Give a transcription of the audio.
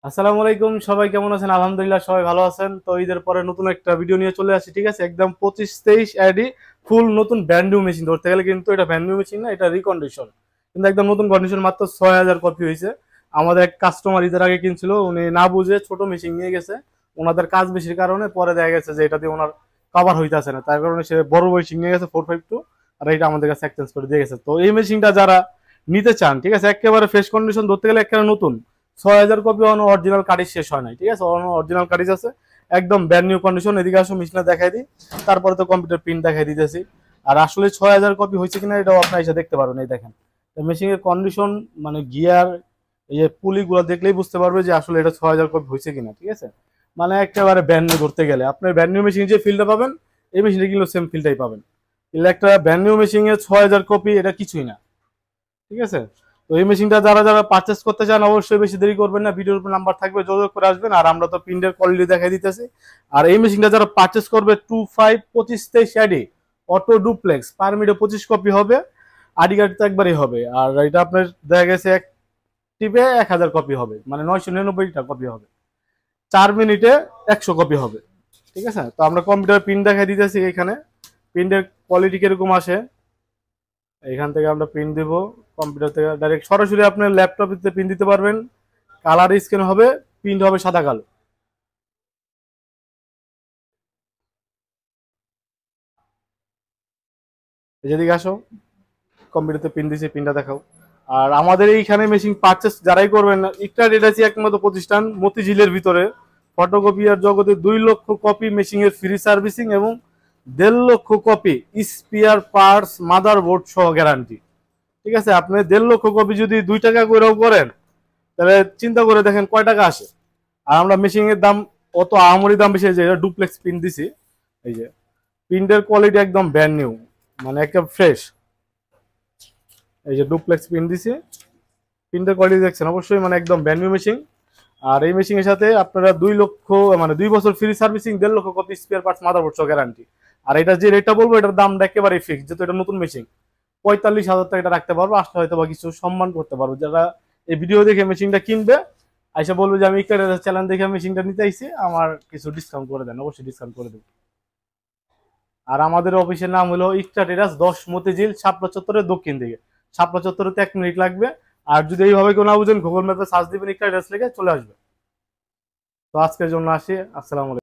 আসসালামু আলাইকুম, সবাই কেমন আছেন? আলহামদুলিল্লাহ সবাই ভালো আছেন। তো ঈদের পরে নতুন একটা ভিডিও নিয়ে চলে আসি, ঠিক আছে? একদম 25-23 আইডি ফুল নতুন ব্র্যান্ড নিউ মেশিন ধরতে গেলে কিন্তু এটা ব্র্যান্ড নিউ মেশিন না, এটা রিকন্ডিশন। কিন্তু একদম নতুন কন্ডিশন, মাত্র 6000 কপি হয়েছে। আমাদের এক কাস্টমার ঈদের আগে কিনছিল, উনি না বুঝে ছোট মেশিন নিয়ে গেছে। ওনাদের কাজ বেশির কারণে পরে দেখা গেছে যে এটা দিয়ে ওনার কভার হইতেছে না, তার কারণে সে বড় মেশিন নিয়ে গেছে 452, আর এটা আমাদের কাছে এক্সচেঞ্জ করে দিয়ে গেছে। তো এই মেশিনটা যারা নিতে চান, ঠিক আছে, একেবারে ফ্রেশ কন্ডিশন ধরতে গেলে একেবারে নতুন 6000 কপি অরিজিনাল কার্ডই শেষ হয় নাই, ঠিক আছে? অরিজিনাল কার্ডই আছে, একদম ব্র্যান্ড নিউ কন্ডিশন। এদিকে আসো, মেশিনে দেখাই দিই, তারপরে তো কম্পিউটার প্রিন্ট দেখাই দিতেছি। আর আসলে 6000 কপি হয়েছে কিনা এটাও আপনার এসে দেখতে পারবেন। এই দেখেন মেশিনের কন্ডিশন, মানে গিয়ার, এই যে পুলিগুলো দেখলেই বুঝতে পারবে যে আসলে এটা 6000 কপি হয়েছে কিনা, ঠিক আছে? মানে একেবারে ব্র্যান্ড নিউ ধরতে গেলে আপনার ব্র্যান্ড নিউ মেশিন যে ফিলটা পাবেন, এই মেশিনে কিন্তু সেম ফিলটাই পাবেন। কিন্তু একটা ব্র্যান্ড নিউ মেশিনে 6000 কপি এটা কিছুই না, ঠিক আছে? তো এই মেশিনটা যারা যারা পারচেস করতে চান অবশ্যই বেশি দেরি করবেন না, ভিডিওর উপর নাম্বার থাকবে, যোগাযোগ করে আসবেন। আর আমরা তো প্রিন্টের কোয়ালিটি দেখাই দিতেছি। আর এই মেশিনটা যারা পারচেস করবে 25-25-23 অটো ডুপ্লেক্স পার মিনিটে 25 কপি হবে, আইডি কার্ড তো একবারই হবে। আর এটা আপনার দেখা গেছে এক টিপে 1000 কপি হবে, মানে 999টা কপি হবে। 4 মিনিটে 100 কপি হবে, ঠিক আছে? তো আমরা কম্পিউটার প্রিন্ট দেখাই দিতেছি। এখানে প্রিন্টের কোয়ালিটি কিরকম আসে, এখান থেকে আমরা প্রিন্ট দিব। কম্পিউটার থেকে ডাইরেক্ট সরাসরি আপনার ল্যাপটপে প্রিন্ট দিতে পারবেন। কালার স্ক্যান হবে, প্রিন্ট হবে সাদা কালো। যেদিকে আসো, কম্পিউটারতে প্রিন্ট দিছে, প্রিন্টটা দেখাও। আর আমাদের এইখানে মেশিন পারচেস যারাই করবেন, একটা ডেটাছি একমাত্র প্রতিষ্ঠান মতিঝিলের ভিতরে, ফটোকপিয়ার জগতে 2 লক্ষ কপি মেশিনের ফ্রি সার্ভিসিং এবং 1.5 লক্ষ কপি স্পিয়ার পার্টস মাদারবোর্ড সহ গ্যারান্টি, ঠিক আছে? আপনি 1.5 লক্ষ কপি যদি 2 টাকা করেও করেন, তাহলে চিন্তা করে দেখেন কয় টাকা আসে। আর আমরা মেশিন এর দাম অত আহামরি দাম বেশি, যে ডুপ্লেক্স প্রিন্ট দিছি। এই যে প্রিন্টের কোয়ালিটি একদম ব্র্যান্ড নিউ, মানে একদম ফ্রেশ। এই যে ডুপ্লেক্স প্রিন্ট দিছি, প্রিন্টের কোয়ালিটি দেখছেন অবশ্যই, মানে একদম ব্র্যান্ড নিউ মেশিন। আর এই মেশিনের সাথে আপনারা 2 লক্ষ, মানে 2 বছর ফ্রি সার্ভিসিং, 1.5 লক্ষ কপি স্পেয়ার পার্টস মাদারবোর্ড সহ গ্যারান্টি। আর এটা যে রেটটা বলবো, এটার দামটা একেবারেই ফিক্স, যেহেতু এটা নতুন মেশিন। 45,000 টাকা এটা রাখতে পারবো, আসলে হয়তো বা কিছু সম্মান করতে পারবো। যারা এই ভিডিও দেখে মেশিনটা কিনবে, আইসা বলবে যে আমি ইকারের চ্যানেল দেখে মেশিনটা নিতে আইছি, আমার কিছু ডিসকাউন্ট করে দেন, অবশ্যই ডিসকাউন্ট করে দেবো। আর আমাদের অফিসের নাম হলো ইকটা টেরাস, 10 মতিঝিল, শাপলা চত্বরের দক্ষিণ দিকে। শাপলা চত্বরেতে 1 মিনিট লাগবে। আর যদি এইভাবে কেউ না বুঝেন, গুগল ম্যাপে সার্চ দিবেন ইকটা টেরাস লিখে চলে আসবে। তো আজকের জন্য আসি, আসসালামু আলাইকুম।